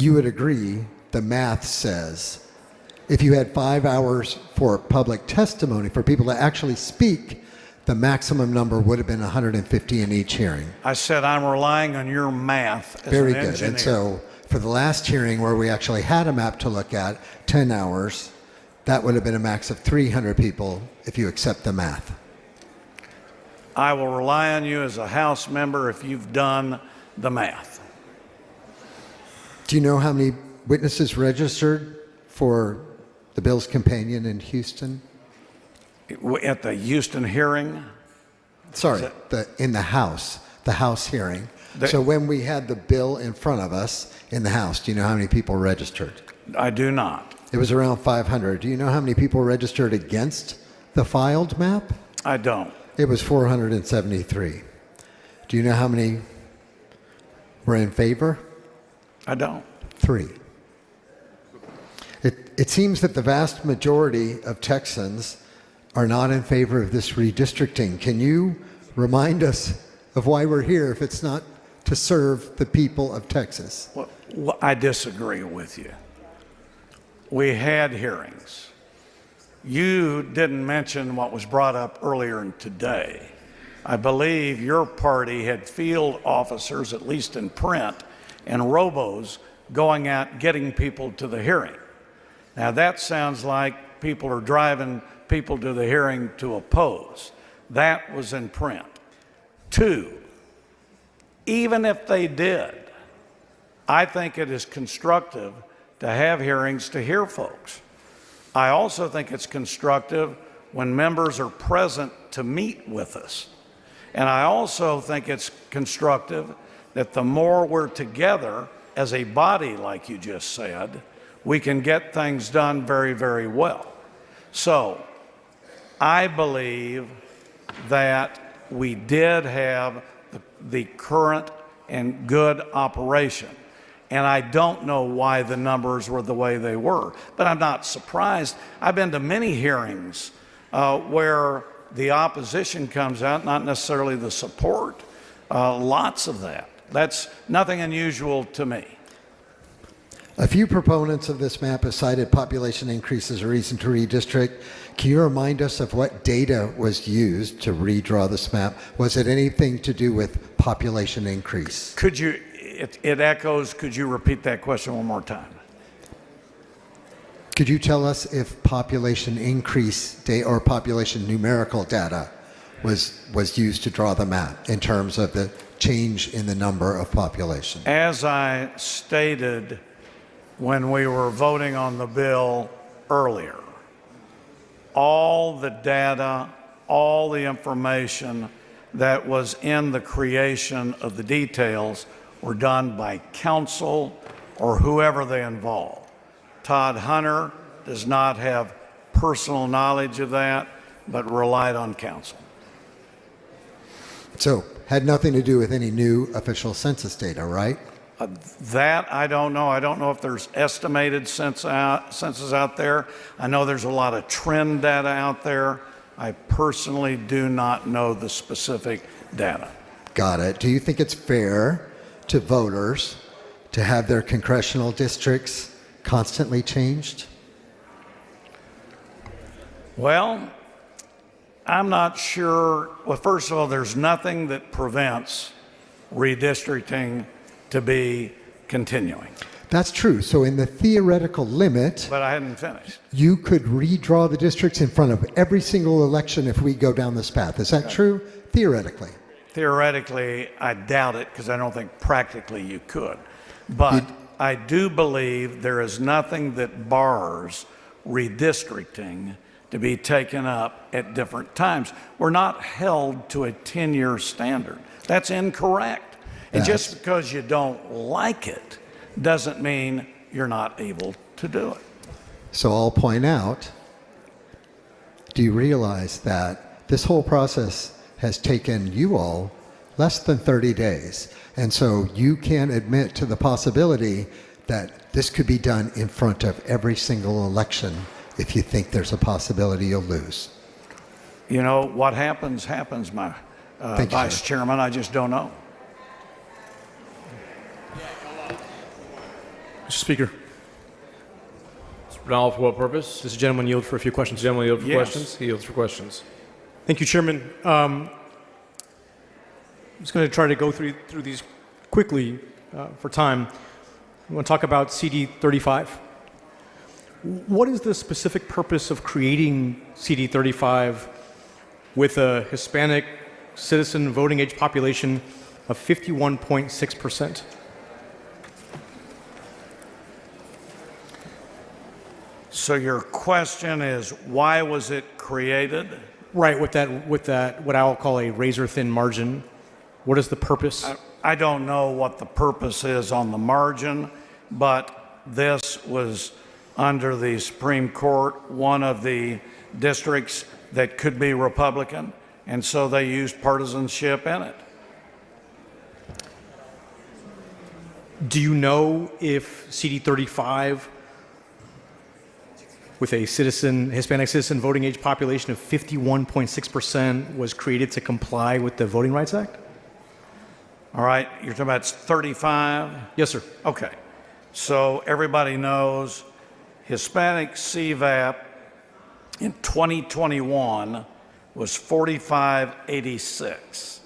you would agree the math says if you had 5 hours for public testimony, for people to actually speak, the maximum number would have been 150 in each hearing. I said I'm relying on your math as Very an good. engineer. And so for the last hearing where we actually had a map to look at, 10 hours, that would have been a max of 300 people if you accept the math. I will rely on you as a House member if you've done the math. Do you know how many witnesses registered for the bill's companion in Houston? At the Houston hearing? Sorry, in the House hearing. So when we had the bill in front of us in the House, do you know how many people registered? I do not. It was around 500. Do you know how many people registered against the filed map? I don't. It was 473. Do you know how many were in favor? I don't. 3. It seems that the vast majority of Texans are not in favor of this redistricting. Can you remind us of why we're here if it's not to serve the people of Texas? Well, I disagree with you. We had hearings. You didn't mention what was brought up earlier today. I believe your party had field officers, at least in print, and robos going out getting people to the hearing. Now that sounds like people are driving people to the hearing to oppose. That was in print. 2, even if they did, I think it is constructive to have hearings to hear folks. I also think it's constructive when members are present to meet with us. And I also think it's constructive that the more we're together as a body, like you just said, we can get things done very, very well. So I believe that we did have the current and good operation. And I don't know why the numbers were the way they were, but I'm not surprised. I've been to many hearings where the opposition comes out, not necessarily the support, lots of that. That's nothing unusual to me. A few proponents of this map have cited population increase as a reason to redistrict. Can you remind us of what data was used to redraw this map? Was it anything to do with population increase? Could you, it echoes, could you repeat that question one more time? Could you tell us if population increase data or population numerical data was used to draw the map in terms of the change in the number of population? As I stated when we were voting on the bill earlier, all the data, all the information that was in the creation of the details were done by council or whoever they involved. Todd Hunter does not have personal knowledge of that, but relied on council. So, had nothing to do with any new official census data, right? That I don't know. I don't know if there's estimated census out there. I know there's a lot of trend data out there. I personally do not know the specific data. Got it. Do you think it's fair to voters to have their congressional districts constantly changed? Well, I'm not sure. Well, first of all, there's nothing that prevents redistricting to be continuing. That's true. So in the theoretical limit, But I hadn't finished. you could redraw the districts in front of every single election if we go down this path. Is that true? Theoretically. Theoretically, I doubt it because I don't think practically you could. But I do believe there is nothing that bars redistricting to be taken up at different times. We're not held to a 10-year standard. That's incorrect. And just because you don't like it doesn't mean you're not able to do it. So I'll point out, do you realize that this whole process has taken you all less than 30 days? And so you can admit to the possibility that this could be done in front of every single election if you think there's a possibility you'll lose. You know, what happens, my Vice Chairman. I just don't know. Mr. Speaker, Ronald, for what purpose? does the gentleman yield for a few questions? Gentleman yield for Yes. questions? He yields for questions. Thank you, Chairman. I'm just going to try to go through these quickly for time. I want to talk about CD 35. What is the specific purpose of creating CD 35 with a Hispanic citizen voting age population of 51.6%? So your question is, why was it created? Right, with that, what I'll call a razor-thin margin. What is the purpose? I don't know what the purpose is on the margin, but this was under the Supreme Court, one of the districts that could be Republican, and so they used partisanship in it. Do you know if CD 35, with a Hispanic citizen voting age population of 51.6%, was created to comply with the Voting Rights Act? All right, you're talking about 35? Yes, sir. Okay, so everybody knows Hispanic CVAP in 2021 was 4586.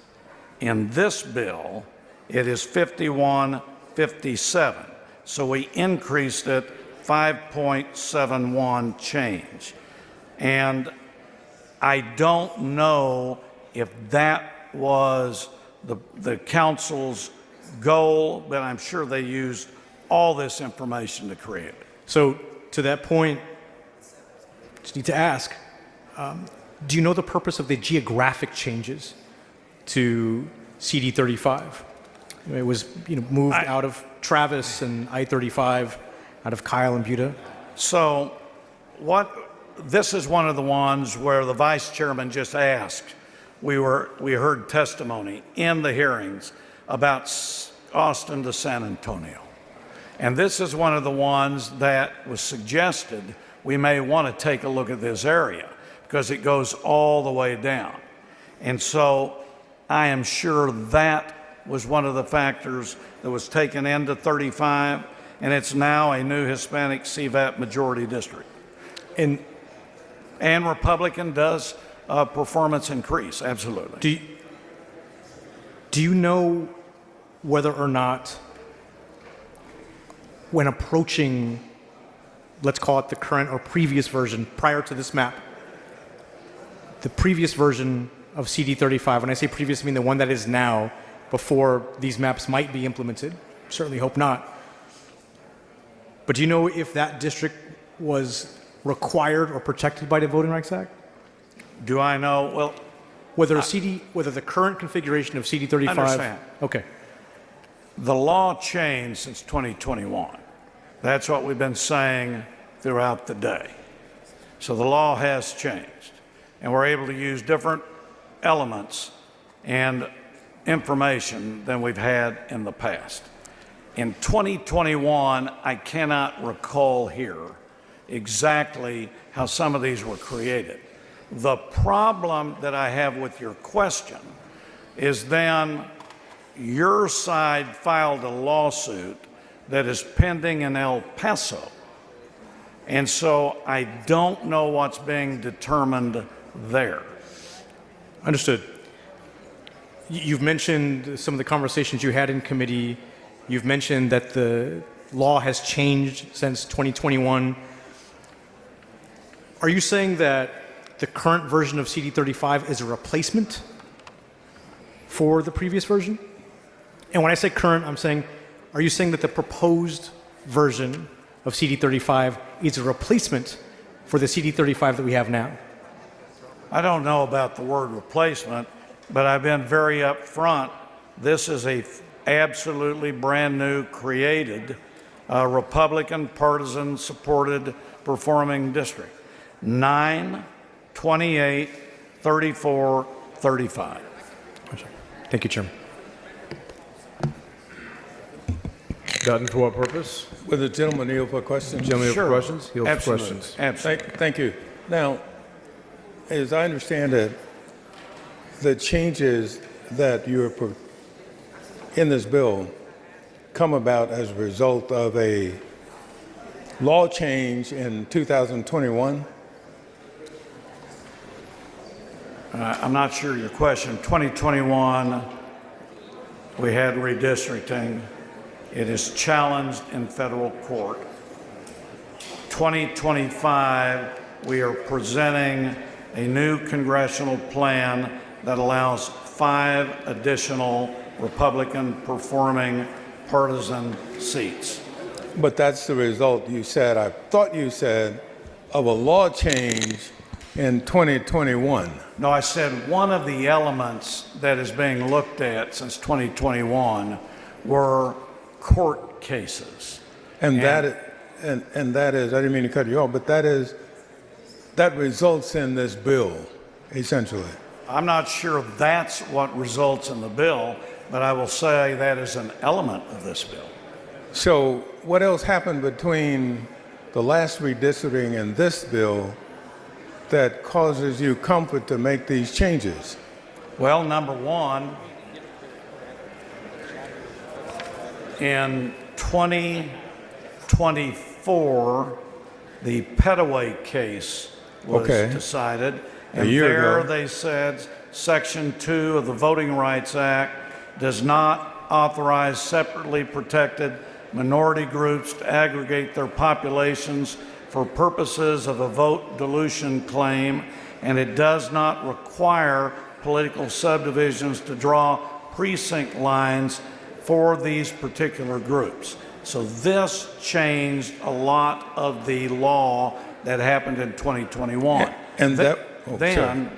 In this bill, it is 5157. So we increased it 5.71 change. And I don't know if that was the council's goal, but I'm sure they used all this information to create it. So, to that point, just need to ask, do you know the purpose of the geographic changes to CD 35? It was moved out of Travis and I-35, out of Kyle and Buda. So this is one of the ones where the vice chairman just asked. We heard testimony in the hearings about Austin to San Antonio. And this is one of the ones that was suggested we may want to take a look at this area because it goes all the way down. And so I am sure that was one of the factors that was taken into 35, and it's now a new Hispanic CVAP majority district. And Republican does performance increase, absolutely. Do you know whether or not, when approaching, let's call it the current or previous version prior to this map, the previous version of CD 35, when I say previous, I mean the one that is now, before these maps might be implemented, certainly hope not, but do you know if that district was required or protected by the Voting Rights Act? Do I know? Well, whether the current configuration of CD 35. Understand. Okay. The law changed since 2021. That's what we've been saying throughout the day. So the law has changed, and we're able to use different elements and information than we've had in the past. In 2021, I cannot recall here exactly how some of these were created. The problem that I have with your question is then your side filed a lawsuit that is pending in El Paso. And so I don't know what's being determined there. Understood. You've mentioned some of the conversations you had in committee. You've mentioned that the law has changed since 2021. Are you saying that the current version of CD 35 is a replacement for the previous version? And when I say current, I'm saying, are you saying that the proposed version of CD 35 is a replacement for the CD 35 that we have now? I don't know about the word replacement, but I've been very upfront. This is a absolutely brand new created Republican partisan supported performing district. 9, 28, 34, 35. Thank you, Chairman. Dutton, for what purpose? Will the gentleman yield for questions? Gentleman yield Sure. for questions? Yield for Absolutely. questions. Absolutely. Thank you. Now, as I understand it, the changes that in this bill come about as a result of a law change in 2021? I'm not sure your question. 2021, we had redistricting. It is challenged in federal court. 2025, we are presenting a new congressional plan that allows 5 additional Republican performing partisan seats. But that's the result you said, I thought you said, of a law change in 2021. No, I said one of the elements that is being looked at since 2021 were court cases. And that is, I didn't mean to cut you off, but that results in this bill, essentially. I'm not sure that's what results in the bill, but I will say that is an element of this bill. So what else happened between the last redistricting and this bill that causes you comfort to make these changes? Well, number one, in 2024, the Petaway case was decided. And there they said Section 2 of the Voting Rights Act does not authorize separately protected minority groups to aggregate their populations for purposes of a vote dilution claim, and it does not require political subdivisions to draw precinct lines for these particular groups. So this changed a lot of the law that happened in 2021. And then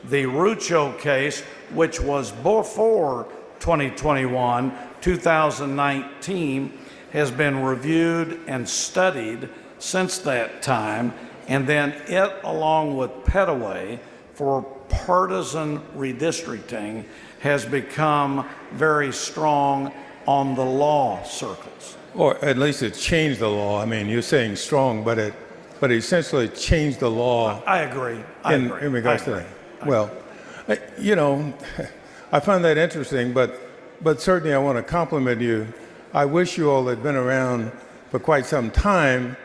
the Rucho case, which was before 2021, 2019, has been reviewed and studied since that time, and then it, along with Petaway, for partisan redistricting, has become very strong on the law circles. Or at least it changed the law. I mean, you're saying strong, but it essentially changed the law. I agree. In regards to that. Well, you know, I find that interesting, but certainly I want to compliment you. I wish you all had been around for quite some time,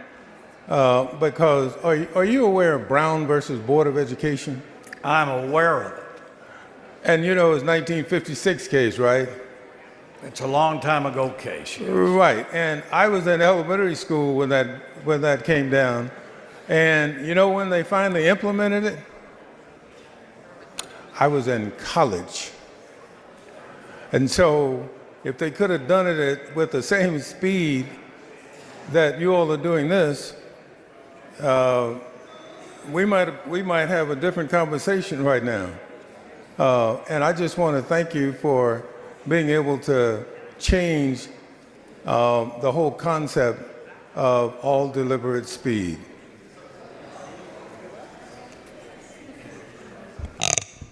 because are you aware of Brown versus Board of Education? I'm aware of it. And you know, it's 1956 case, right? It's a long time ago case. Yes. Right. And I was in elementary school when that came down. And you know when they finally implemented it? I was in college. And so if they could have done it with the same speed that you all are doing this, we might have a different conversation right now. And I just want to thank you for being able to change the whole concept of all deliberate speed.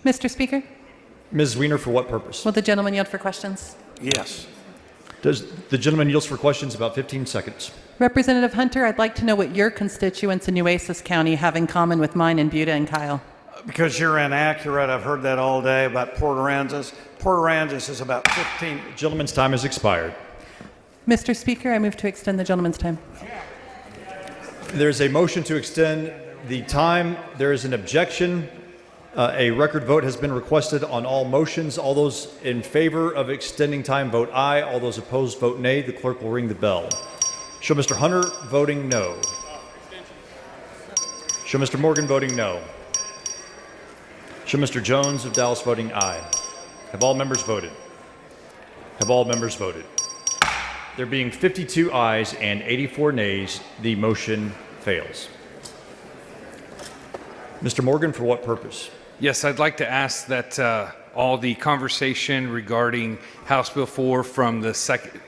Mr. Speaker, Ms. Weiner, for what purpose? will the gentleman yield for questions? Yes. Does the gentleman yields for questions? About 15 seconds. Representative Hunter, I'd like to know what your constituents in Nueces County have in common with mine in Buda and Kyle. Because you're inaccurate. I've heard that all day about Port Aransas. Port Aransas is about 15. The gentleman's time has expired. Mr. Speaker, I move to extend the gentleman's time. There's a motion to extend the time. There is an objection. A record vote has been requested on all motions. All those in favor of extending time vote aye. All those opposed vote nay. The clerk will ring the bell. Show Mr. Hunter voting no. Show Mr. Morgan voting no. Show Mr. Jones of Dallas voting aye. Have all members voted? Have all members voted? There being 52 ayes and 84 nays, the motion fails. Mr. Morgan, for what purpose? Yes, I'd like to ask that all the conversation regarding House Bill 4 from the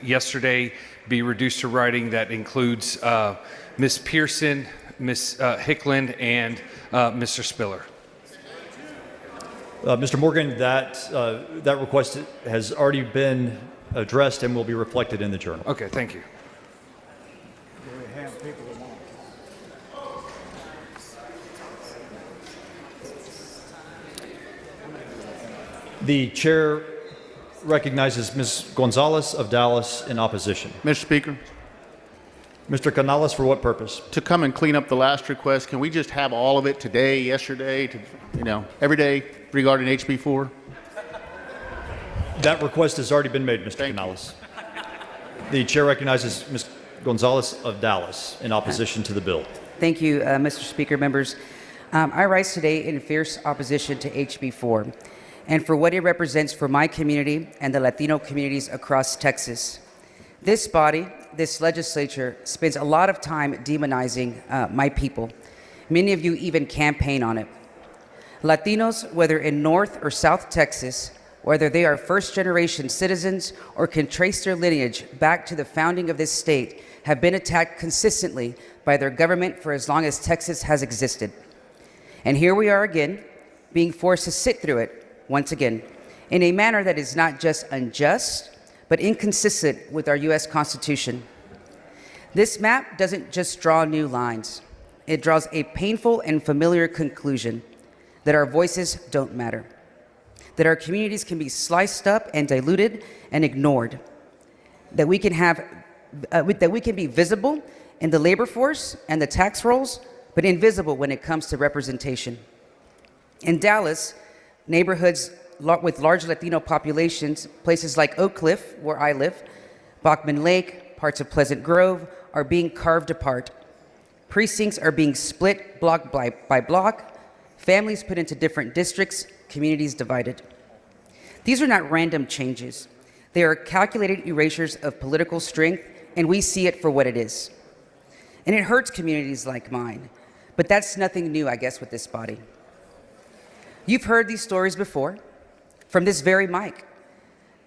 yesterday be reduced to writing. That includes Ms. Pearson, Ms. Hickland, and Mr. Spiller. Mr. Morgan, that request has already been addressed and will be reflected in the journal. Okay, thank you. The chair recognizes Ms. Gonzalez of Dallas in opposition. Mr. Speaker, Mr. Canales, for what purpose? To come and clean up the last request, can we just have all of it today, yesterday, every day regarding HB4? That request has already been made, Mr. Thank you. Canales. The chair recognizes Ms. Gonzalez of Dallas in opposition to the bill. Thank you, Mr. Speaker, members. I rise today in fierce opposition to HB4 and for what it represents for my community and the Latino communities across Texas. This body, this legislature, spends a lot of time demonizing my people. Many of you even campaign on it. Latinos, whether in North or South Texas, whether they are first-generation citizens or can trace their lineage back to the founding of this state, have been attacked consistently by their government for as long as Texas has existed. And here we are again, being forced to sit through it once again, in a manner that is not just unjust, but inconsistent with our U.S. Constitution. This map doesn't just draw new lines. It draws a painful and familiar conclusion that our voices don't matter, that our communities can be sliced up and diluted and ignored, that we can be visible in the labor force and the tax rolls, but invisible when it comes to representation. In Dallas, neighborhoods with large Latino populations, places like Oak Cliff, where I live, Bachman Lake, parts of Pleasant Grove, are being carved apart. Precincts are being split block by block, families put into different districts, communities divided. These are not random changes. They are calculated erasures of political strength, and we see it for what it is. And it hurts communities like mine, but that's nothing new, I guess, with this body. You've heard these stories before from this very mic.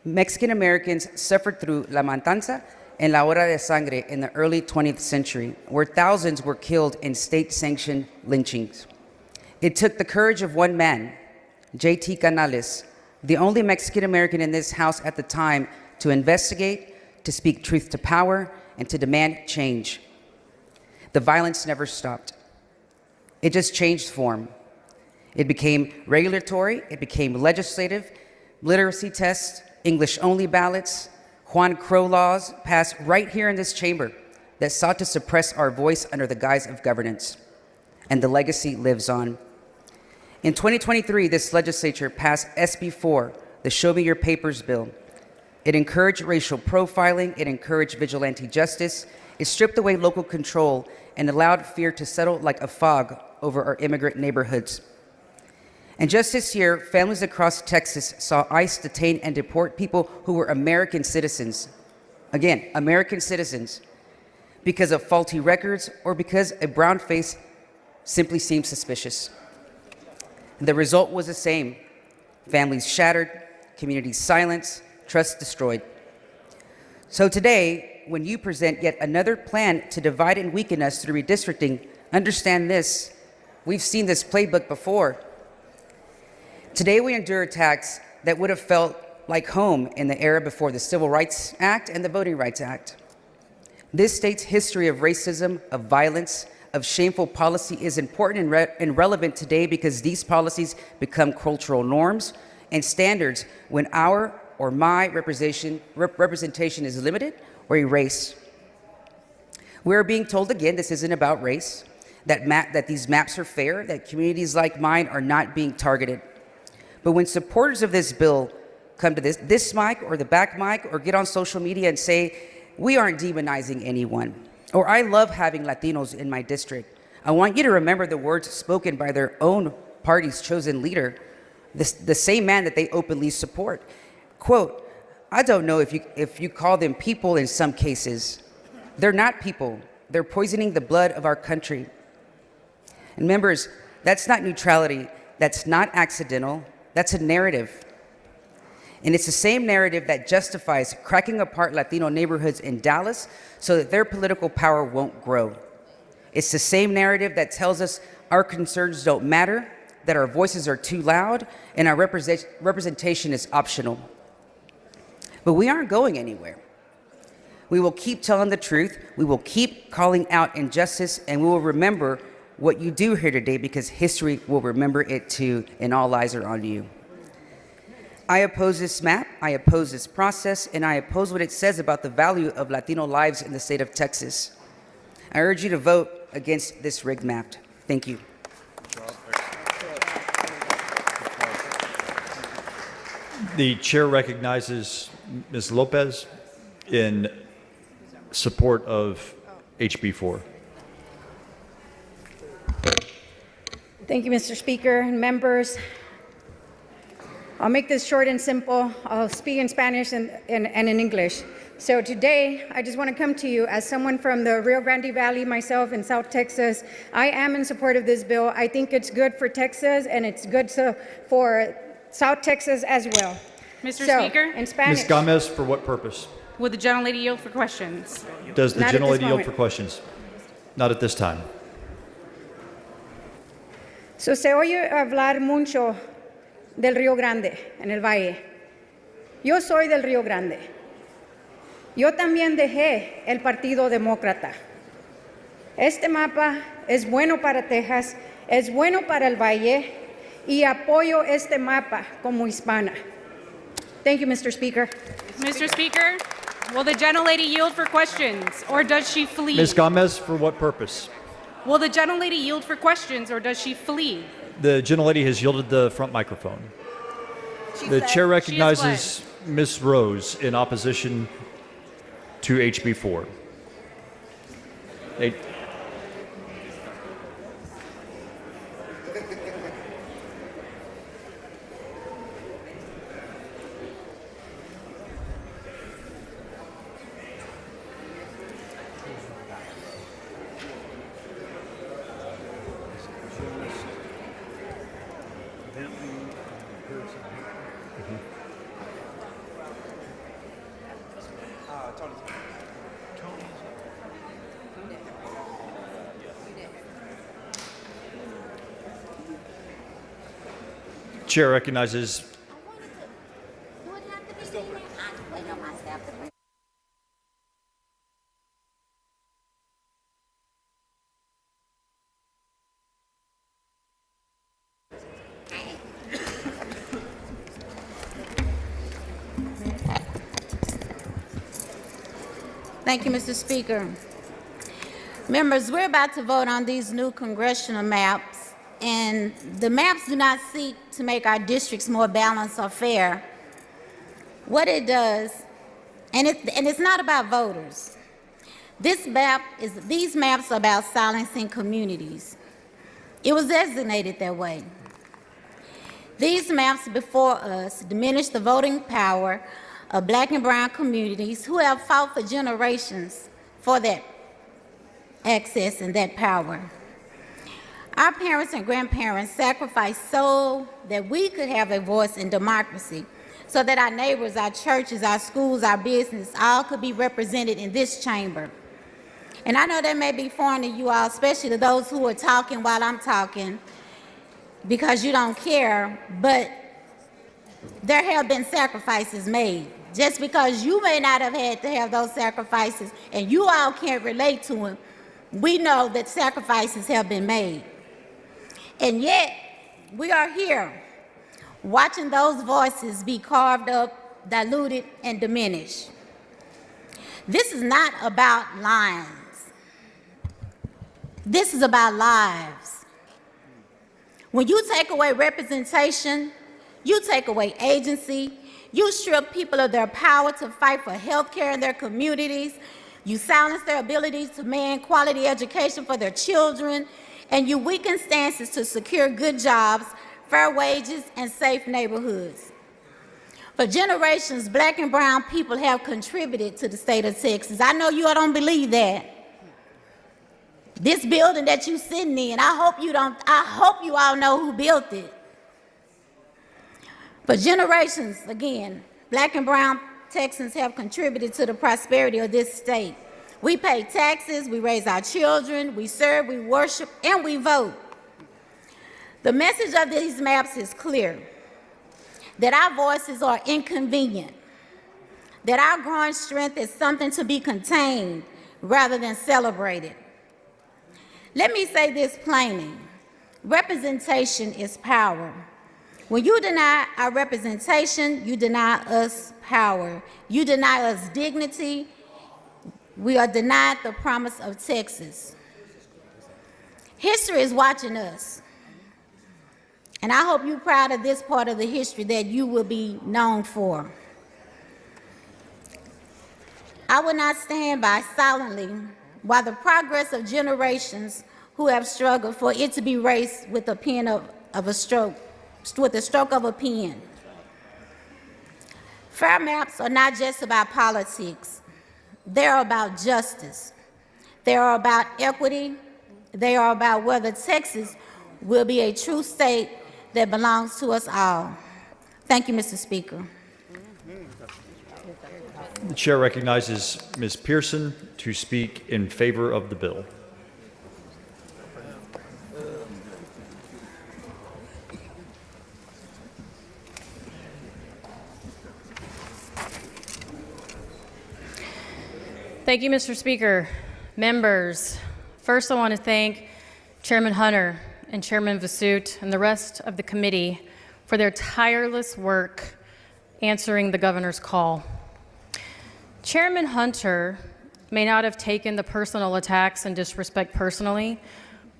Mexican Americans suffered through La Matanza and La Hora de Sangre in the early 20th century, where thousands were killed in state-sanctioned lynchings. It took the courage of one man, J.T. Canales, the only Mexican American in this House at the time, to investigate, to speak truth to power, and to demand change. The violence never stopped. It just changed form. It became regulatory, it became legislative, literacy tests, English-only ballots, Juan Crow laws passed right here in this chamber that sought to suppress our voice under the guise of governance. And the legacy lives on. In 2023, this legislature passed SB4, the Show Me Your Papers bill. It encouraged racial profiling, it encouraged vigilante justice, it stripped away local control and allowed fear to settle like a fog over our immigrant neighborhoods. And just this year, families across Texas saw ICE detain and deport people who were American citizens. Again, American citizens, because of faulty records or because a brown face simply seemed suspicious. The result was the same. Families shattered, communities silenced, trust destroyed. So today, when you present yet another plan to divide and weaken us through redistricting, understand this. We've seen this playbook before. Today we endure attacks that would have felt like home in the era before the Civil Rights Act and the Voting Rights Act. This state's history of racism, of violence, of shameful policy is important and relevant today because these policies become cultural norms and standards when our or my representation is limited or erased. We're being told again this isn't about race, that these maps are fair, that communities like mine are not being targeted. But when supporters of this bill come to this mic or the back mic or get on social media and say, we aren't demonizing anyone, or I love having Latinos in my district, I want you to remember the words spoken by their own party's chosen leader, the same man that they openly support. Quote, I don't know if you call them people in some cases. They're not people. They're poisoning the blood of our country. And members, that's not neutrality. That's not accidental. That's a narrative. And it's the same narrative that justifies cracking apart Latino neighborhoods in Dallas so that their political power won't grow. It's the same narrative that tells us our concerns don't matter, that our voices are too loud, and our representation is optional. But we aren't going anywhere. We will keep telling the truth, we will keep calling out injustice, and we will remember what you do here today because history will remember it too, and all eyes are on you. I oppose this map, I oppose this process, and I oppose what it says about the value of Latino lives in the state of Texas. I urge you to vote against this rigged map. Thank you. The chair recognizes Ms. Lopez in support of HB 4. Thank you, Mr. Speaker and members. I'll make this short and simple. I'll speak in Spanish and in English. So today, I just want to come to you as someone from the Rio Grande Valley, myself in South Texas. I am in support of this bill. I think it's good for Texas and it's good for South Texas as well. Mr. So, Speaker? in Spanish. Ms. Gomez, for what purpose? Will the gentlelady yield for questions? Does the Not at this gentlelady yield moment. for questions? Not at this time. So, se oye hablar mucho del Río Grande, en el Valle. Yo soy del Río Grande. Yo también dejé el Partido Demócrata. Este mapa es bueno para Texas, es bueno para el Valle, y apoyo este mapa como hispana. Thank you, Mr. Speaker. Mr. Speaker, will the gentlelady yield for questions, or does she flee? Ms. Gomez, for what purpose? Will the gentlelady yield for questions, or does she flee? The gentlelady has yielded the front microphone. The chair recognizes Ms. Rose in opposition to HB 4. Chair recognizes Thank you, Mr. Speaker. Members, we're about to vote on these new congressional maps, and the maps do not seek to make our districts more balanced or fair. What it does, and it's not about voters. These maps are about silencing communities. It was designated that way. These maps before us diminish the voting power of Black and brown communities who have fought for generations for that access and that power. Our parents and grandparents sacrificed so that we could have a voice in democracy, so that our neighbors, our churches, our schools, our business, all could be represented in this chamber. And I know that may be foreign to you all, especially to those who are talking while I'm talking, because you don't care, but there have been sacrifices made. Just because you may not have had to have those sacrifices and you all can't relate to them, we know that sacrifices have been made. And yet, we are here watching those voices be carved up, diluted, and diminished. This is not about lines. This is about lives. When you take away representation, you take away agency, you strip people of their power to fight for health care in their communities, you silence their abilities to demand quality education for their children, and you weaken stances to secure good jobs, fair wages, and safe neighborhoods. For generations, Black and brown people have contributed to the state of Texas. I know you all don't believe that. This building that you're sitting in, I hope you all know who built it. For generations, again, Black and brown Texans have contributed to the prosperity of this state. We pay taxes, we raise our children, we serve, we worship, and we vote. The message of these maps is clear, that our voices are inconvenient, that our growing strength is something to be contained rather than celebrated. Let me say this plainly. Representation is power. When you deny our representation, you deny us power. You deny us dignity. we are denied the promise of Texas. History is watching us. And I hope you're proud of this part of the history that you will be known for. I will not stand by silently while the progress of generations who have struggled for it to be erased with a pen of a stroke, with the stroke of a pen. Fair maps are not just about politics. They're about justice. They are about equity. They are about whether Texas will be a true state that belongs to us all. Thank you, Mr. Speaker. The chair recognizes Ms. Pearson to speak in favor of the bill. Thank you, Mr. Speaker. Members, first I want to thank Chairman Hunter and Chairman Vasut and the rest of the committee for their tireless work answering the governor's call. Chairman Hunter may not have taken the personal attacks and disrespect personally,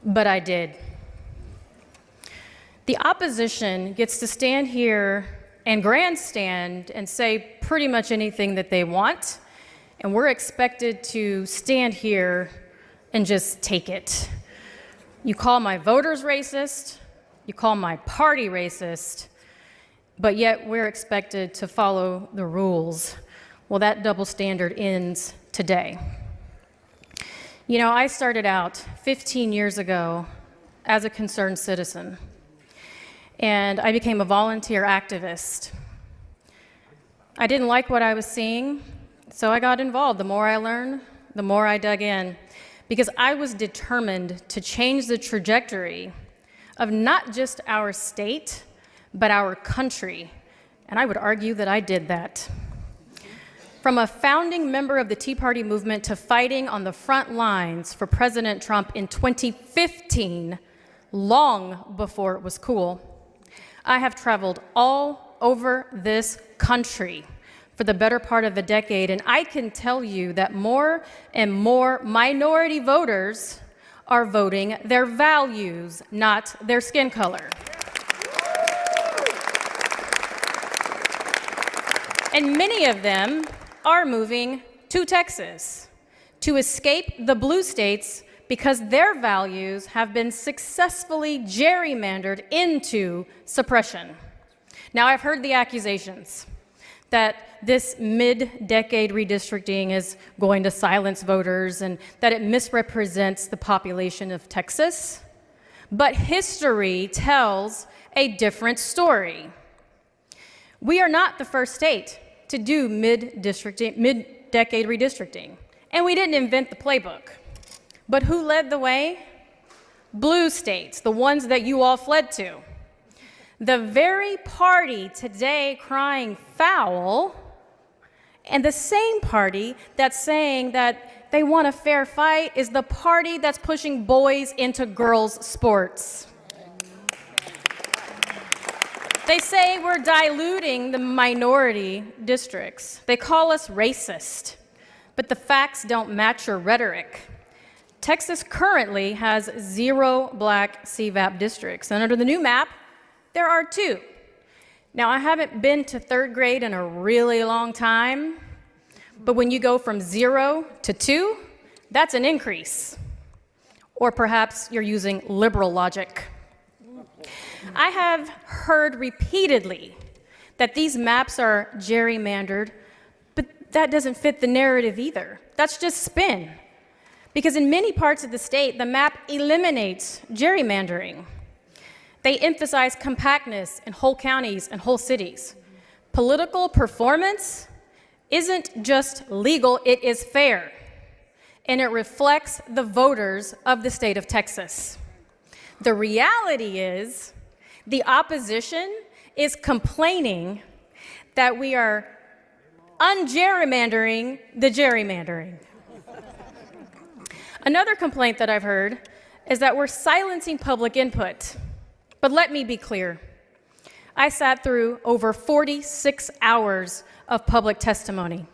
but I did. The opposition gets to stand here and grandstand and say pretty much anything that they want, and we're expected to stand here and just take it. You call my voters racist, you call my party racist, but yet we're expected to follow the rules. Well, that double standard ends today. You know, I started out 15 years ago as a concerned citizen, and I became a volunteer activist. I didn't like what I was seeing, so I got involved. The more I learned, the more I dug in, because I was determined to change the trajectory of not just our state, but our country. And I would argue that I did that. From a founding member of the Tea Party movement to fighting on the front lines for President Trump in 2015, long before it was cool, I have traveled all over this country for the better part of a decade, and I can tell you that more and more minority voters are voting their values, not their skin color. And many of them are moving to Texas to escape the blue states because their values have been successfully gerrymandered into suppression. Now, I've heard the accusations that this mid-decade redistricting is going to silence voters and that it misrepresents the population of Texas. But history tells a different story. We are not the first state to do mid-decade redistricting, and we didn't invent the playbook. But who led the way? Blue states, the ones that you all fled to. The very party today crying foul, and the same party that's saying that they want a fair fight is the party that's pushing boys into girls' sports. They say we're diluting the minority districts. They call us racist, but the facts don't match your rhetoric. Texas currently has 0 black CVAP districts, and under the new map, there are 2. Now, I haven't been to 3rd grade in a really long time, but when you go from 0 to 2, that's an increase. Or perhaps you're using liberal logic. I have heard repeatedly that these maps are gerrymandered, but that doesn't fit the narrative either. That's just spin. Because in many parts of the state, the map eliminates gerrymandering. They emphasize compactness in whole counties and whole cities. Political performance isn't just legal, it is fair. And it reflects the voters of the state of Texas. The reality is, the opposition is complaining that we are ungerrymandering the gerrymandering. Another complaint that I've heard is that we're silencing public input. But let me be clear. I sat through over 46 hours of public testimony.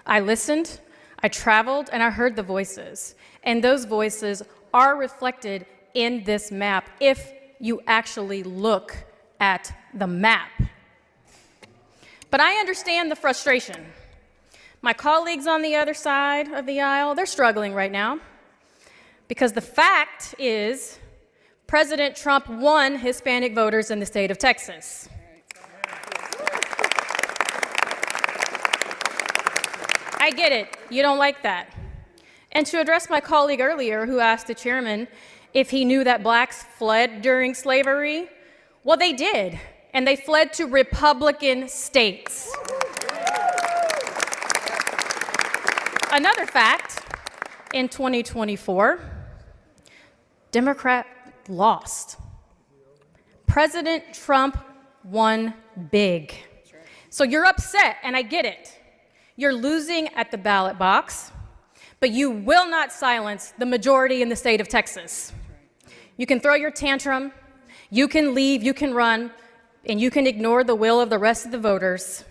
I listened, I traveled and I heard the voices, and those voices are reflected in this map if you actually look at the map. But I understand the frustration. My colleagues on the other side of the aisle, they're struggling right now because the fact is President Trump won Hispanic voters in the state of Texas. I get it. You don't like that. And to address my colleague earlier who asked the chairman if he knew that blacks fled during slavery, well, they did, and they fled to Republican states. Another fact, in 2024, Democrat lost. President Trump won big. So you're upset, and I get it. You're losing at the ballot box, but you will not silence the majority in the state of Texas. You can throw your tantrum, you can leave, you can run, and you can ignore the will of the rest of the voters.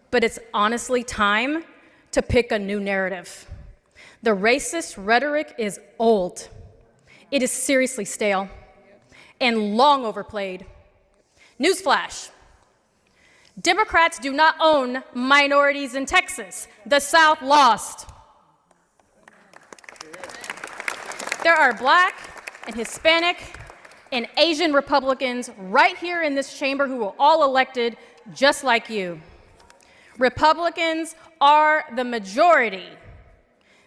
But it's honestly time to pick a new narrative. The racist rhetoric is old. It is seriously stale and long overplayed. Newsflash. Democrats do not own minorities in Texas. The South lost. There are black and Hispanic and Asian Republicans right here in this chamber who were all elected just like you. Republicans are the majority.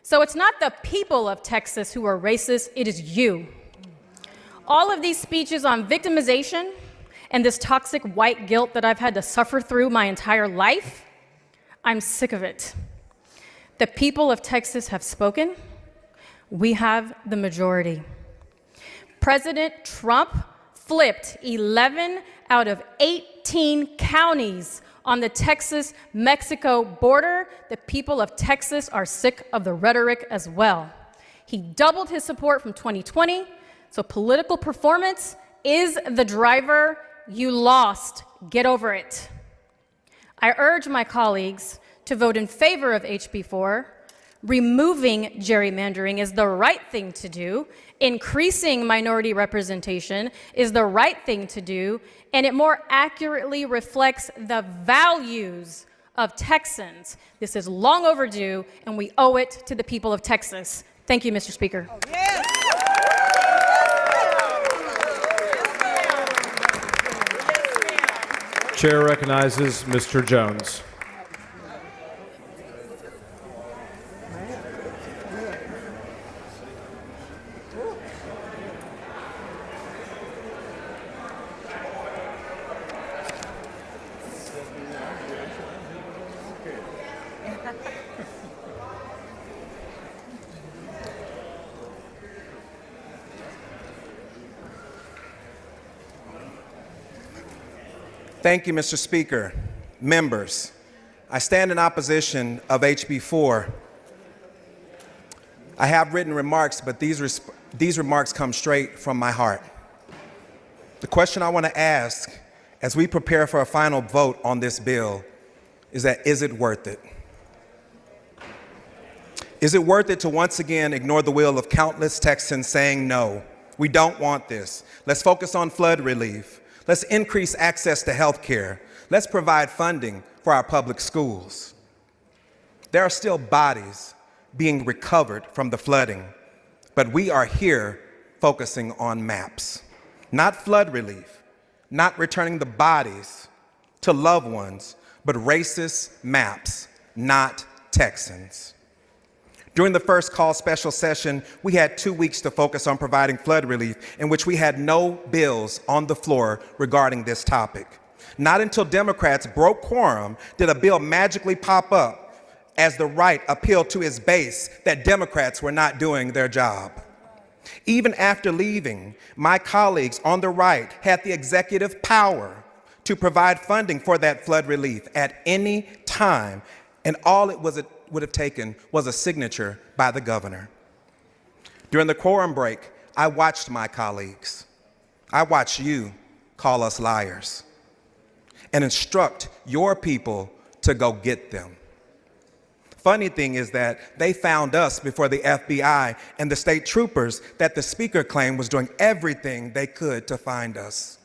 So it's not the people of Texas who are racist, it is you. All of these speeches on victimization and this toxic white guilt that I've had to suffer through my entire life, I'm sick of it. The people of Texas have spoken. We have the majority. President Trump flipped 11 out of 18 counties on the Texas-Mexico border. The people of Texas are sick of the rhetoric as well. He doubled his support from 2020, so political performance is the driver. You lost. Get over it. I urge my colleagues to vote in favor of HB 4. Removing gerrymandering is the right thing to do. Increasing minority representation is the right thing to do, and it more accurately reflects the values of Texans. This is long overdue, and we owe it to the people of Texas. Thank you, Mr. Speaker. Chair recognizes Mr. Jones. Thank you, Mr. Speaker. Members, I stand in opposition of HB 4. I have written remarks, but these remarks come straight from my heart. The question I want to ask as we prepare for a final vote on this bill is it worth it? Is it worth it to once again ignore the will of countless Texans saying no, we don't want this. Let's focus on flood relief. Let's increase access to health care. Let's provide funding for our public schools. There are still bodies being recovered from the flooding, but we are here focusing on maps, not flood relief, not returning the bodies to loved ones, but racist maps, not Texans. During the first call special session, we had 2 weeks to focus on providing flood relief, in which we had no bills on the floor regarding this topic. Not until Democrats broke quorum did a bill magically pop up as the right appealed to its base that Democrats were not doing their job. Even after leaving, my colleagues on the right had the executive power to provide funding for that flood relief at any time, and all it would have taken was a signature by the governor. During the quorum break, I watched my colleagues. I watched you call us liars and instruct your people to go get them. funny thing is that they found us before the FBI and the state troopers that the speaker claimed was doing everything they could to find us.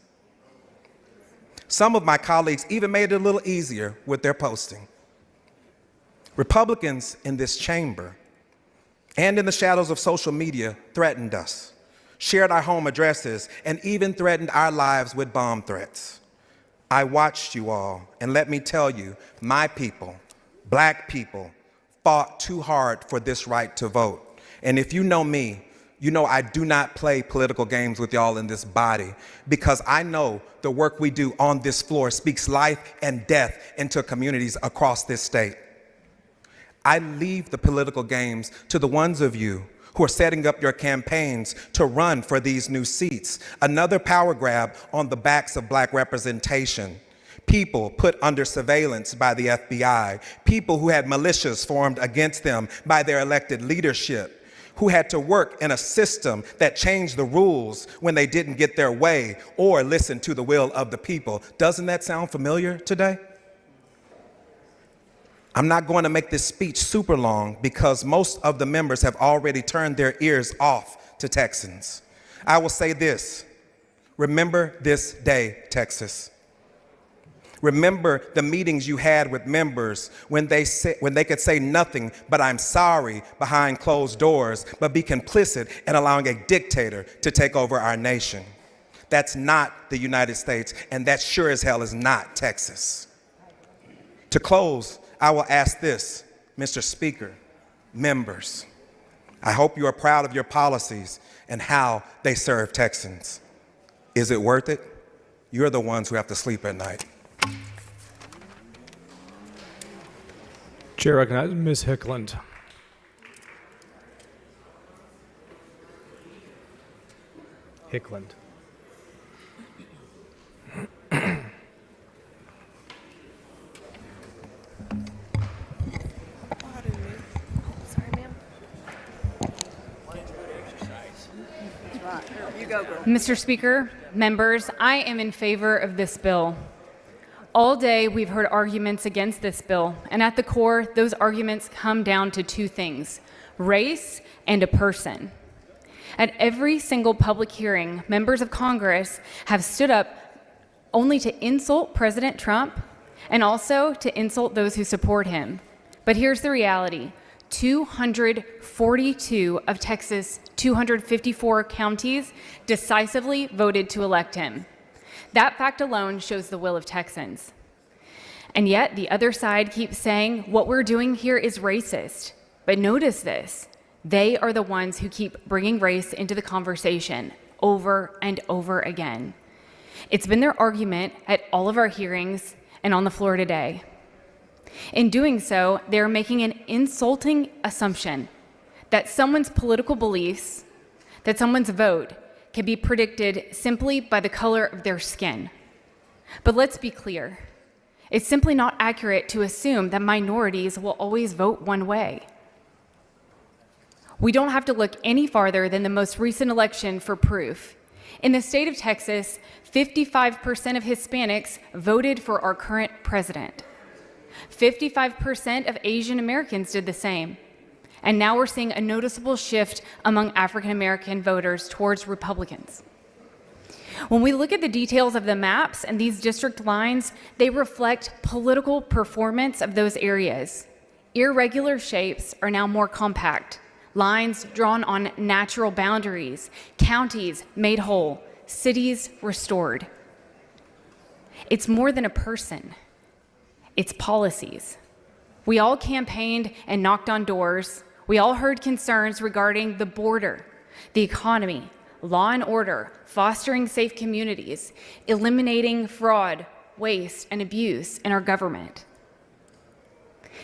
Some of my colleagues even made it a little easier with their posting. Republicans in this chamber and in the shadows of social media threatened us, shared our home addresses, and even threatened our lives with bomb threats. I watched you all, and let me tell you, my people, black people, fought too hard for this right to vote. And if you know me, you know I do not play political games with y'all in this body, because I know the work we do on this floor speaks life and death into communities across this state. I leave the political games to the ones of you who are setting up your campaigns to run for these new seats. Another power grab on the backs of black representation. People put under surveillance by the FBI. People who had militias formed against them by their elected leadership. Who had to work in a system that changed the rules when they didn't get their way or listen to the will of the people. Doesn't that sound familiar today? I'm not going to make this speech super long because most of the members have already turned their ears off to Texans. I will say this: remember this day, Texas. Remember the meetings you had with members when they could say nothing but "I'm sorry" behind closed doors, but be complicit in allowing a dictator to take over our nation. That's not the United States, and that sure as hell is not Texas. To close, I will ask this, Mr. Speaker, members. I hope you are proud of your policies and how they serve Texans. Is it worth it? You're the ones who have to sleep at night. Chair recognizes Ms. Hickland. Hickland. Mr. Speaker, members, I am in favor of this bill. All day, we've heard arguments against this bill, and at the core, those arguments come down to two things: race and a person. At every single public hearing, members of Congress have stood up only to insult President Trump and also to insult those who support him. But here's the reality: 242 of Texas' 254 counties decisively voted to elect him. That fact alone shows the will of Texans. And yet, the other side keeps saying what we're doing here is racist. But notice this: they are the ones who keep bringing race into the conversation over and over again. It's been their argument at all of our hearings and on the floor today. In doing so, they're making an insulting assumption that someone's political beliefs, that someone's vote, can be predicted simply by the color of their skin. But let's be clear. It's simply not accurate to assume that minorities will always vote one way. We don't have to look any farther than the most recent election for proof. In the state of Texas, 55% of Hispanics voted for our current president. 55% of Asian Americans did the same. And now we're seeing a noticeable shift among African American voters towards Republicans. When we look at the details of the maps and these district lines, they reflect political performance of those areas. Irregular shapes are now more compact. Lines drawn on natural boundaries, counties made whole, cities restored. It's more than a person. It's policies. We all campaigned and knocked on doors. We all heard concerns regarding the border, the economy, law and order, fostering safe communities, eliminating fraud, waste, and abuse in our government.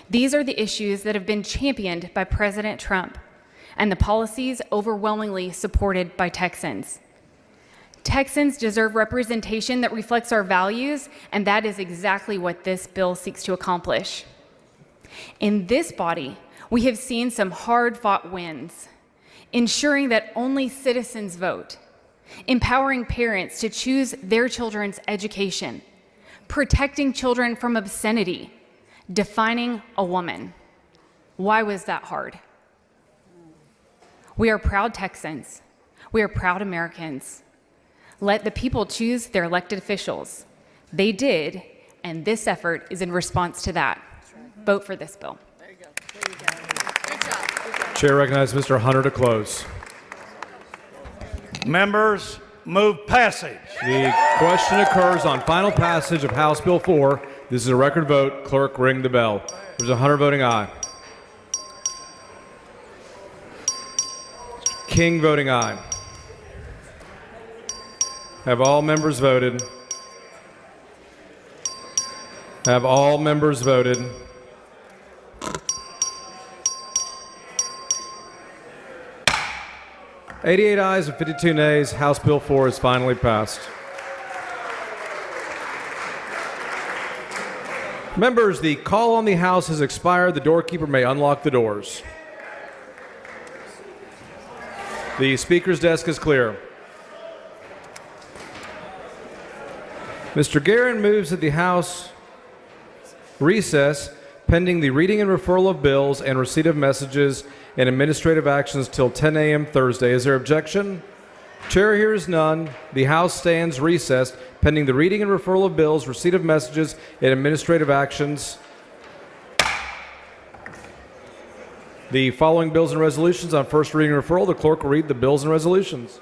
These are the issues that have been championed by President Trump and the policies overwhelmingly supported by Texans. Texans deserve representation that reflects our values, and that is exactly what this bill seeks to accomplish. In this body, we have seen some hard-fought wins, ensuring that only citizens vote, empowering parents to choose their children's education, protecting children from obscenity, defining a woman. Why was that hard? We are proud Texans. We are proud Americans. Let the people choose their elected officials. They did, and this effort is in response to that. Vote for this bill. Chair recognizes Mr. Hunter to close. Members, move passage. The question occurs on final passage of House Bill 4. This is a record vote. Clerk, ring the bell. There's 100 voting aye. King voting aye. Have all members voted? Have all members voted? "88 ayes and 52 nays. House Bill 4 is finally passed. Members, the call on the House has expired. The doorkeeper may unlock the doors. The Speaker's desk is clear. Mr. Guerin moves that the House recess pending the reading and referral of bills and receipt of messages and administrative actions till 10 a.m. Thursday. Is there objection? Chair hears none. The House stands recessed pending the reading and referral of bills, receipt of messages, and administrative actions. The following bills and resolutions on first reading and referral. The clerk will read the bills and resolutions.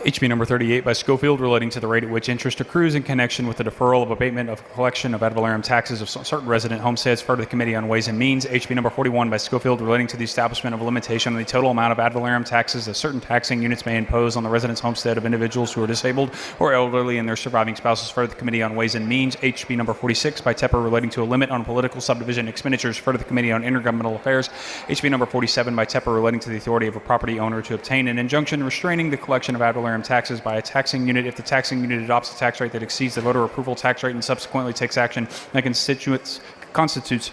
HB number 38 by Schofield, relating to the rate at which interest accrues in connection with the deferral of abatement of collection of ad valorem taxes of certain resident homesteads, referred to the Committee on Ways and Means. HB number 41 by Schofield, relating to the establishment of a limitation on the total amount of ad valorem taxes that certain taxing units may impose on the residence homestead of individuals who are disabled or elderly and their surviving spouses, referred to the Committee on Ways and Means. HB number 46 by Tepper, relating to a limit on political subdivision expenditures, referred to the Committee on Intergovernmental Affairs. HB number 47 by Tepper, relating to the authority of a property owner to obtain an injunction restraining the collection of ad valorem taxes by a taxing unit if the taxing unit adopts a tax rate that exceeds the voter approval tax rate and subsequently takes action that constitutes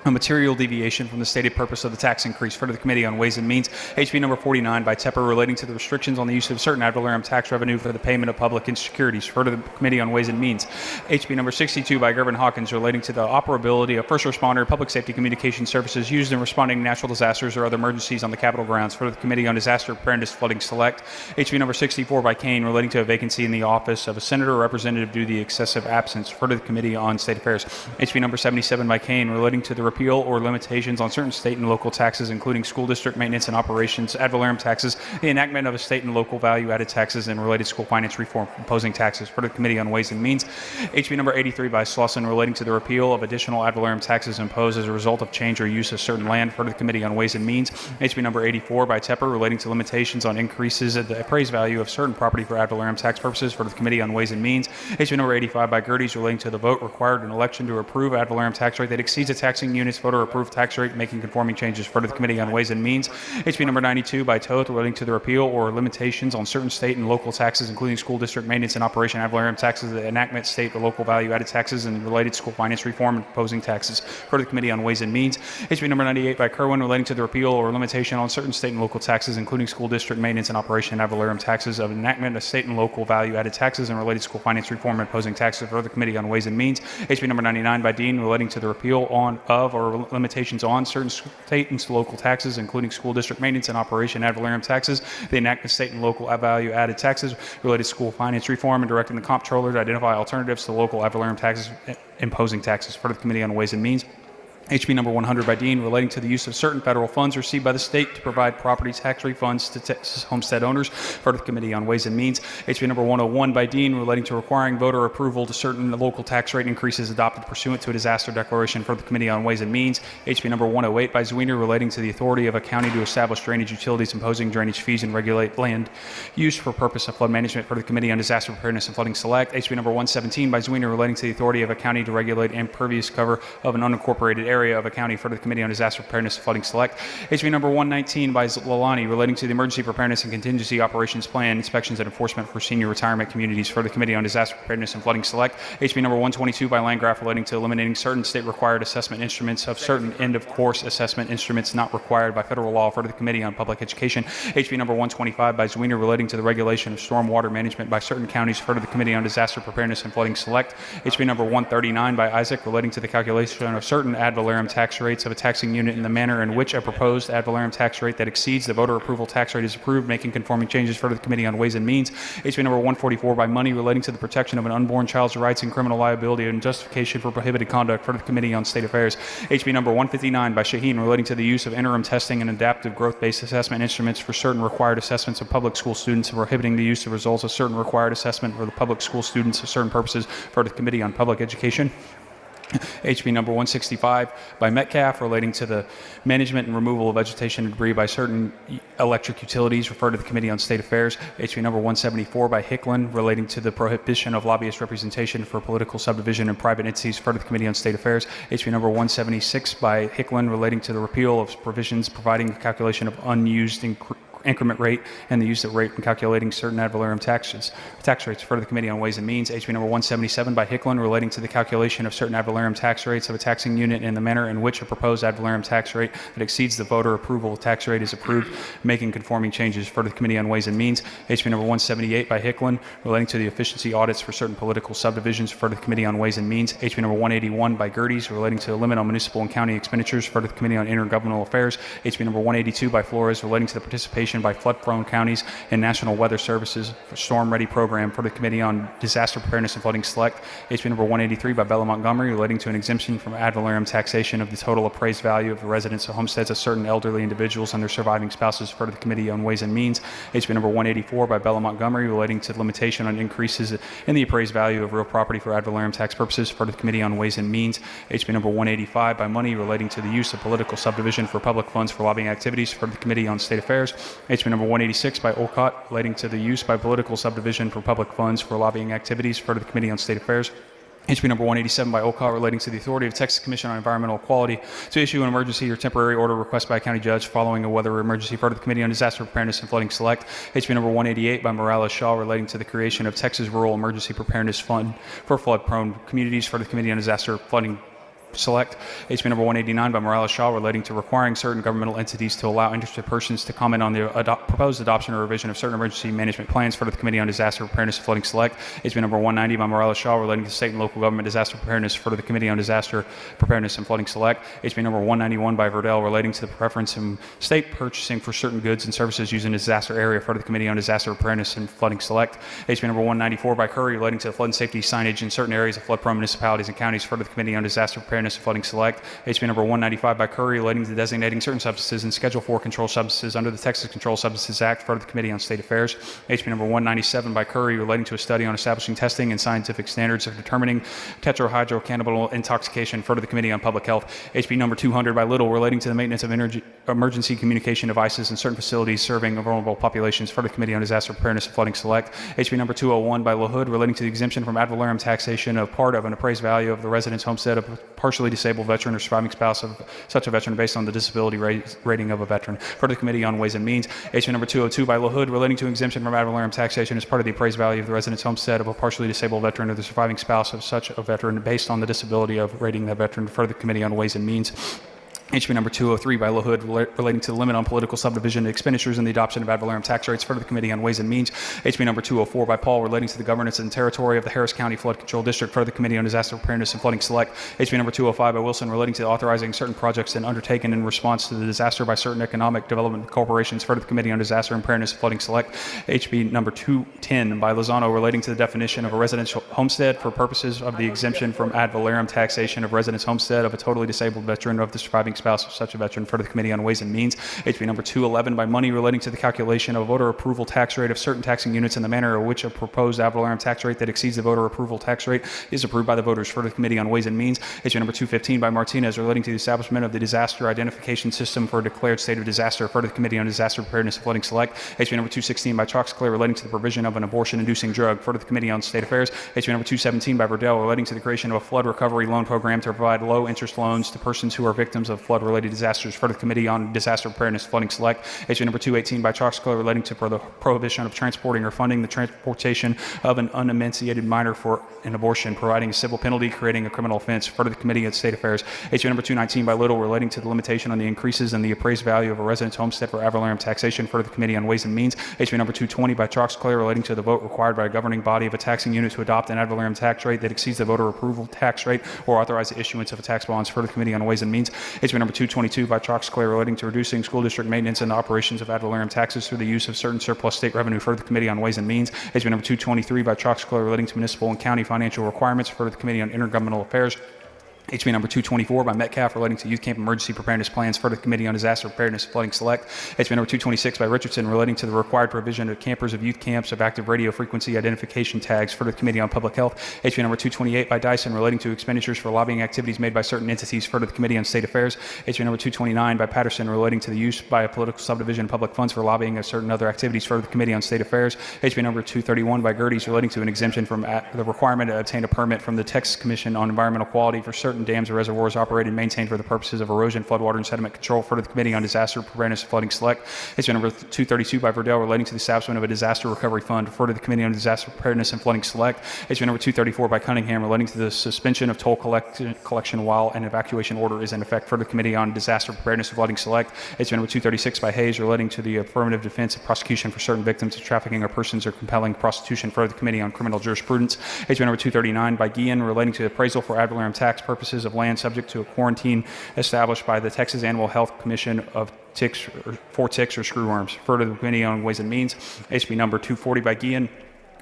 a material deviation from the stated purpose of the tax increase, referred to the Committee on Ways and Means. HB number 49 by Tepper, relating to the restrictions on the use of certain ad valorem tax revenue for the payment of public insecurities, referred to the Committee on Ways and Means. HB number 62 by Gervin Hawkins, relating to the operability of first responder public safety communication services used in responding to natural disasters or other emergencies on the Capitol grounds, referred to the Committee on Disaster Preparedness Flooding Select. HB number 64 by Kane, relating to a vacancy in the office of a senator or representative due to the excessive absence, referred to the Committee on State Affairs. HB number 77 by Kane, relating to the repeal or limitations on certain state and local taxes, including school district maintenance and operations, ad valorem taxes, the enactment of a state and local value-added taxes, and related school finance reform imposing taxes, for the Committee on Ways and Means. HB number 83 by Slauson, relating to the repeal of additional ad valorem taxes imposed as a result of change or use of certain land, for the Committee on Ways and Means. HB number 84 by Tepper, relating to limitations on increases of the appraised value of certain property for ad valorem tax purposes, for the Committee on Ways and Means. HB number 85 by Gerdes, relating to the vote required in election to approve ad valorem tax rate that exceeds a taxing unit's voter approved tax rate, making conforming changes, for the Committee on Ways and Means. HB number 92 by Toth, relating to the repeal or limitations on certain state and local taxes, including school district maintenance and operation ad valorem taxes, the enactment state or local value added taxes, and related school finance reform and imposing taxes, for the Committee on Ways and Means. HB number 98 by Kerwin, relating to the repeal or limitation on certain state and local taxes, including school district maintenance and operation ad valorem taxes, of enactment of state and local value added taxes, and related school finance reform and imposing taxes, for the Committee on Ways and Means. HB number 99 by Dean, relating to the repeal of or limitations on certain state and local taxes, including school district maintenance and operation ad valorem taxes, the enactment of state and local value added taxes, related school finance reform, and directing the comptroller to identify alternatives to local ad valorem taxes imposing taxes, for the Committee on Ways and Means. HB number 100 by Dean, relating to the use of certain federal funds received by the state to provide property tax refunds to Texas homestead owners, for the Committee on Ways and Means. HB number 101 by Dean, relating to requiring voter approval to certain local tax rate increases adopted pursuant to a disaster declaration, for the Committee on Ways and Means. HB number 108 by Zwiener, relating to the authority of a county to establish drainage utilities, imposing drainage fees, and regulate land use for purpose of flood management, for the Committee on Disaster Preparedness and Flooding Select. HB number 117 by Zwiener, relating to the authority of a county to regulate impervious cover of an unincorporated area, area of a county for the Committee on Disaster Preparedness and Flooding Select. HB number 119 by Lalani relating to the Emergency Preparedness and Contingency Operations Plan, Inspections and Enforcement for Senior Retirement Communities for the Committee on Disaster Preparedness and Flooding Select. HB number 122 by Landgraf relating to eliminating certain state-required assessment instruments of certain end-of-course assessment instruments not required by federal law for the Committee on Public Education. HB number 125 by Zwiener relating to the regulation of stormwater management by certain counties for the Committee on Disaster Preparedness and Flooding Select. HB number 139 by Isaac relating to the calculation of certain ad valorem tax rates of a taxing unit in the manner in which a proposed ad valorem tax rate that exceeds the voter approval tax rate is approved, making conforming changes for the Committee on Ways and Means. HB number 144 by Money relating to the protection of an unborn child's rights and criminal liability and justification for prohibited conduct for the Committee on State Affairs. HB number 159 by Shaheen relating to the use of interim testing and adaptive growth-based assessment instruments for certain required assessments of public school students and prohibiting the use of results of certain required assessment for the public school students for certain purposes for the Committee on Public Education. HB number 165 by Metcalf relating to the management and removal of vegetation and debris by certain electric utilities referred to the Committee on State Affairs. HB number 174 by Hicklin relating to the prohibition of lobbyist representation for political subdivision and private entities referred to the Committee on State Affairs. HB number 176 by Hicklin relating to the repeal of provisions providing the calculation of unused increment rate and the use of rate in calculating certain ad valorem tax rates for the Committee on Ways and Means. HB number 177 by Hicklin relating to the calculation of certain ad valorem tax rates of a taxing unit in the manner in which a proposed ad valorem tax rate that exceeds the voter approval tax rate is approved, making conforming changes for the Committee on Ways and Means. HB number 178 by Hicklin relating to the efficiency audits for certain political subdivisions for the Committee on Ways and Means. HB number 181 by Gerdes relating to the limit on municipal and county expenditures for the Committee on Intergovernmental Affairs. HB number 182 by Flores relating to the participation by flood-prone counties in National Weather Services for Storm Ready program for the Committee on Disaster Preparedness and Flooding Select. HB number 183 by Bella Montgomery relating to an exemption from ad valorem taxation of the total appraised value of the residence of homesteads of certain elderly individuals and their surviving spouses for the Committee on Ways and Means. HB number 184 by Bella Montgomery relating to the limitation on increases in the appraised value of real property for ad valorem tax purposes for the Committee on Ways and Means. HB number 185 by Money relating to the use of political subdivision for public funds for lobbying activities for the Committee on State Affairs. HB number 186 by Olcott relating to the use by political subdivision for public funds for lobbying activities for the Committee on State Affairs. HB number 187 by Olcott relating to the authority of Texas Commission on Environmental Quality to issue an emergency or temporary order request by a county judge following a weather emergency for the Committee on Disaster Preparedness and Flooding Select. HB number 188 by Morales Shaw relating to the creation of Texas Rural Emergency Preparedness Fund for flood-prone communities for the Committee on Disaster Flooding Select. HB number 189 by Morales Shaw relating to requiring certain governmental entities to allow interested persons to comment on the proposed adoption or revision of certain emergency management plans for the Committee on Disaster Preparedness and Flooding Select. HB number 190 by Morales Shaw relating to state and local government disaster preparedness for the Committee on Disaster Preparedness and Flooding Select. HB number 191 by Verdell relating to the preference in state purchasing for certain goods and services used in a disaster area for the Committee on Disaster Preparedness and Flooding Select. HB number 194 by Curry relating to the flood and safety signage in certain areas of flood-prone municipalities and counties for the Committee on Disaster Preparedness and Flooding Select. HB number 195 by Curry relating to designating certain substances and Schedule 4 controlled substances under the Texas Controlled Substances Act for the Committee on State Affairs. HB number 197 by Curry relating to a study on establishing testing and scientific standards of determining tetrahydrocannabinol intoxication for the Committee on Public Health. HB number 200 by Little relating to the maintenance of emergency communication devices in certain facilities serving vulnerable populations for the Committee on Disaster Preparedness and Flooding Select. HB number 201 by LaHood relating to the exemption from ad valorem taxation of part of an appraised value of the residence homestead of a partially disabled veteran or surviving spouse of such a veteran based on the disability rating of a veteran for the Committee on Ways and Means. HB number 202 by LaHood relating to exemption from ad valorem taxation as part of the appraised value of the residence homestead of a partially disabled veteran or the surviving spouse of such a veteran based on the disability of rating that veteran for the Committee on Ways and Means. HB number 203 by LaHood relating to the limit on political subdivision expenditures and the adoption of ad valorem tax rates for the Committee on Ways and Means. HB number 204 by Paul relating to the governance and territory of the Harris County Flood Control District for the Committee on Disaster Preparedness and Flooding Select. HB number 205 by Wilson relating to authorizing certain projects and undertaken in response to the disaster by certain economic development corporations for the Committee on Disaster and Preparedness and Flooding Select. HB number 210 by Lozano relating to the definition of a residential homestead for purposes of the exemption from ad valorem taxation of residence homestead of a totally disabled veteran of the surviving spouse spouse of such a veteran, for the Committee on Ways and Means. HB number 211 by money relating to the calculation of a voter approval tax rate of certain taxing units in the manner in which a proposed ad valorem tax rate that exceeds the voter approval tax rate is approved by the voters, for the Committee on Ways and Means. HB number 215 by Martinez relating to the establishment of the disaster identification system for a declared state of disaster, for the Committee on Disaster Preparedness and Flooding Select. HB number 216 by Chalks-Clay relating to the provision of an abortion-inducing drug, for the Committee on State Affairs. HB number 217 by Verdell relating to the creation of a flood recovery loan program to provide low-interest loans to persons who are victims of flood-related disasters, for the Committee on Disaster Preparedness and Flooding Select. HB number 218 by Chalks-Clay relating to the prohibition of transporting or funding the transportation of an unemancipated minor for an abortion, providing a civil penalty, creating a criminal offense, for the Committee on State Affairs. HB number 219 by Little relating to the limitation on the increases in the appraised value of a resident's homestead for ad valorem taxation, for the Committee on Ways and Means. HB number 220 by Chalks-Clay relating to the vote required by a governing body of a taxing unit to adopt an ad valorem tax rate that exceeds the voter approval tax rate or authorize the issuance of a tax bonds, for the Committee on Ways and Means. HB number 222 by Chalks-Clay relating to reducing school district maintenance and the operations of ad valorem taxes through the use of certain surplus state revenue, for the Committee on Ways and Means. HB number 223 by Chalks-Clay relating to municipal and county financial requirements, for the Committee on Intergovernmental Affairs. HB number 224 by Metcalf relating to youth camp emergency preparedness plans, for the Committee on Disaster Preparedness and Flooding Select. HB number 226 by Richardson relating to the required provision of campers of youth camps of active radio frequency identification tags, for the Committee on Public Health. HB number 228 by Dyson relating to expenditures for lobbying activities made by certain entities, for the Committee on State Affairs. HB number 229 by Patterson relating to the use by a political subdivision of public funds for lobbying of certain other activities, for the Committee on State Affairs. HB number 231 by Gerdes relating to an exemption from the requirement to obtain a permit from the Texas Commission on Environmental Quality for certain dams or reservoirs operated and maintained for the purposes of erosion, floodwater, and sediment control, for the Committee on Disaster Preparedness and Flooding Select. HB number 232 by Verdell relating to the establishment of a disaster recovery fund, for the Committee on Disaster Preparedness and Flooding Select. HB number 234 by Cunningham relating to the suspension of toll collection while an evacuation order is in effect, for the Committee on Disaster Preparedness and Flooding Select. HB number 236 by Hayes relating to the affirmative defense and prosecution for certain victims of trafficking or persons or compelling prostitution, for the Committee on Criminal Jurisprudence. HB number 239 by Guillen relating to the appraisal for ad valorem tax purposes of land subject to a quarantine established by the Texas Animal Health Commission of ticks for ticks or screwworms, for the Committee on Ways and Means. HB number 240 by Guillen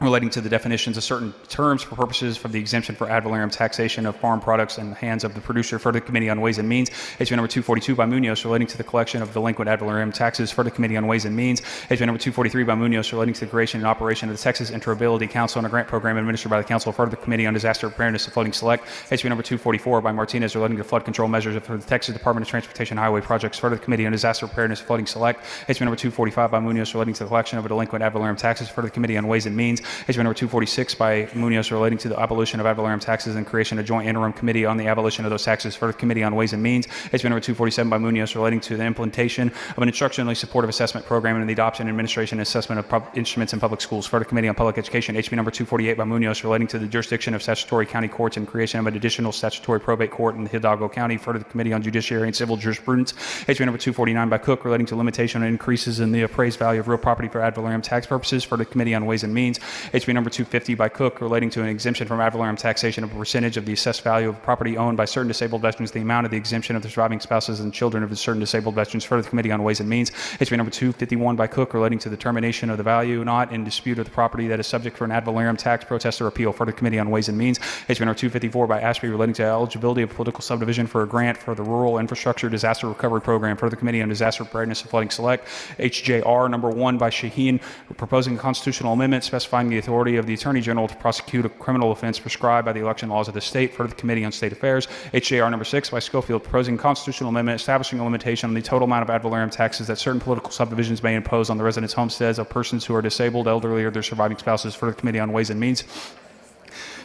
relating to the definitions of certain terms for purposes of the exemption for ad valorem taxation of farm products in the hands of the producer, for the Committee on Ways and Means. HB number 242 by Munoz relating to the collection of delinquent ad valorem taxes, for the Committee on Ways and Means. HB number 243 by Munoz relating to the creation and operation of the Texas Interoperability Council and a grant program administered by the Council, for the Committee on Disaster Preparedness and Flooding Select. HB number 244 by Martinez relating to flood control measures for the Texas Department of Transportation Highway projects, for the Committee on Disaster Preparedness and Flooding Select. HB number 245 by Munoz relating to the collection of a delinquent ad valorem taxes, for the Committee on Ways and Means. HB number 246 by Munoz relating to the abolition of ad valorem taxes and creation of a joint interim committee on the abolition of those taxes, for the Committee on Ways and Means. HB number 247 by Munoz relating to the implementation of an instructionally supportive assessment program and the adoption, administration, and assessment of instruments in public schools, for the Committee on Public Education. HB number 248 by Munoz relating to the jurisdiction of statutory county courts and creation of an additional statutory probate court in Hidalgo County, for the Committee on Judiciary and Civil Jurisprudence. HB number 249 by Cook relating to limitation on increases in the appraised value of real property for ad valorem tax purposes, for the Committee on Ways and Means. HB number 250 by Cook relating to an exemption from ad valorem taxation of a percentage of the assessed value of property owned by certain disabled veterans, the amount of the exemption of the surviving spouses and children of the certain disabled veterans, for the Committee on Ways and Means. HB number 251 by Cook relating to the termination of the value not in dispute of the property that is subject for an ad valorem tax protest or appeal, for the Committee on Ways and Means. HB number 254 by Ashby relating to eligibility of political subdivision for a grant for the Rural Infrastructure Disaster Recovery Program, for the Committee on Disaster Preparedness and Flooding Select. HJR number 1 by Shaheen proposing a constitutional amendment specifying the authority of the Attorney General to prosecute a criminal offense prescribed by the election laws of the state, for the Committee on State Affairs. HJR number 6 by Schofield proposing a constitutional amendment establishing a limitation on the total amount of ad valorem taxes that certain political subdivisions may impose on the residents' homesteads of persons who are disabled, elderly, or their surviving spouses, for the Committee on Ways and Means.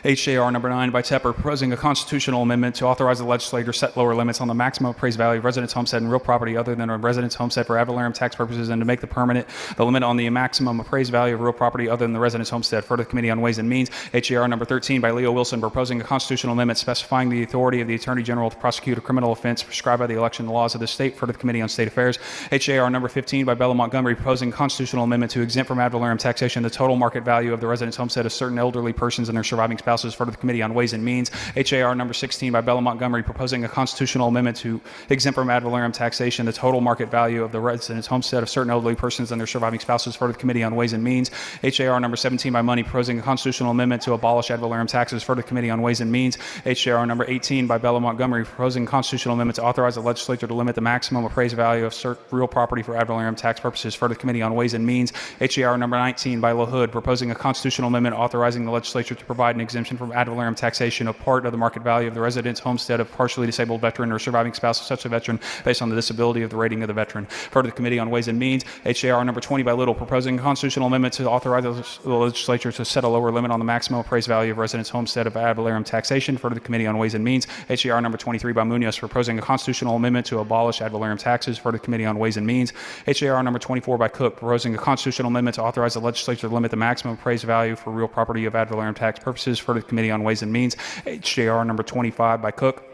HJR number 9 by Tepper proposing a constitutional amendment to authorize the legislature to set lower limits on the maximum appraised value of residents' homestead and real property other than a resident's homestead for ad valorem tax purposes, and to make the limit on the maximum appraised value of real property other than the resident's homestead, for the Committee on Ways and Means. HJR number 13 by Leo Wilson proposing a constitutional amendment specifying the authority of the Attorney General to prosecute a criminal offense prescribed by the election laws of the state, for the Committee on State Affairs. HJR number 15 by Bella Montgomery proposing a constitutional amendment to exempt from ad valorem taxation the total market value of the resident's homestead of certain elderly persons and their surviving spouses, spouses, referred to the Committee on Ways and Means. HAR number 16 by Bella Montgomery, proposing a constitutional amendment to exempt from ad valorem taxation the total market value of the residence homestead of certain elderly persons and their surviving spouses, referred to the Committee on Ways and Means. HAR number 17 by Money, proposing a constitutional amendment to abolish ad valorem taxes, referred to the Committee on Ways and Means. HAR number 18 by Bella Montgomery, proposing a constitutional amendment to authorize the legislature to limit the maximum appraised value of real property for ad valorem tax purposes, referred to the Committee on Ways and Means. HAR number 19 by LaHood, proposing a constitutional amendment authorizing the legislature to provide an exemption from ad valorem taxation of part of the market value of the residence homestead of partially disabled veteran or surviving spouse of such a veteran based on the disability of the rating of the veteran, referred to the Committee on Ways and Means. HAR number 20 by Little, proposing a constitutional amendment to authorize the legislature to set a lower limit on the maximum appraised value of residence homestead of ad valorem taxation, referred to the Committee on Ways and Means. HAR number 23 by Munoz, proposing a constitutional amendment to abolish ad valorem taxes, referred to the Committee on Ways and Means. HAR number 24 by Cook, proposing a constitutional amendment to authorize the legislature to limit the maximum appraised value for real property of ad valorem tax purposes, referred to the Committee on Ways and Means. HAR number 25 by Cook,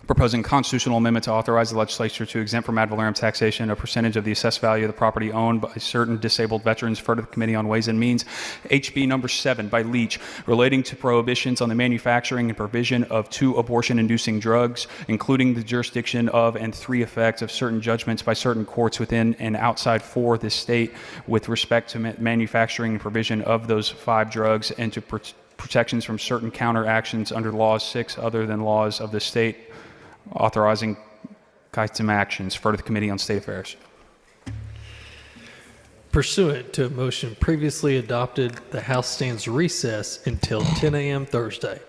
proposing constitutional amendment to authorize the legislature to exempt from ad valorem taxation a percentage of the assessed value of the property owned by certain disabled veterans, referred to the Committee on Ways and Means. HB number 7 by Leach, relating to prohibitions on the manufacturing and provision of 2 abortion-inducing drugs, including the jurisdiction of and 3 effects of certain judgments by certain courts within and outside 4 this state with respect to manufacturing and provision of those 5 drugs, and to protections from certain counteractions under laws 6 other than laws of the state, authorizing custom actions, referred to the Committee on State Affairs. Pursuant to a motion previously adopted, the House stands recess until 10 a.m. Thursday.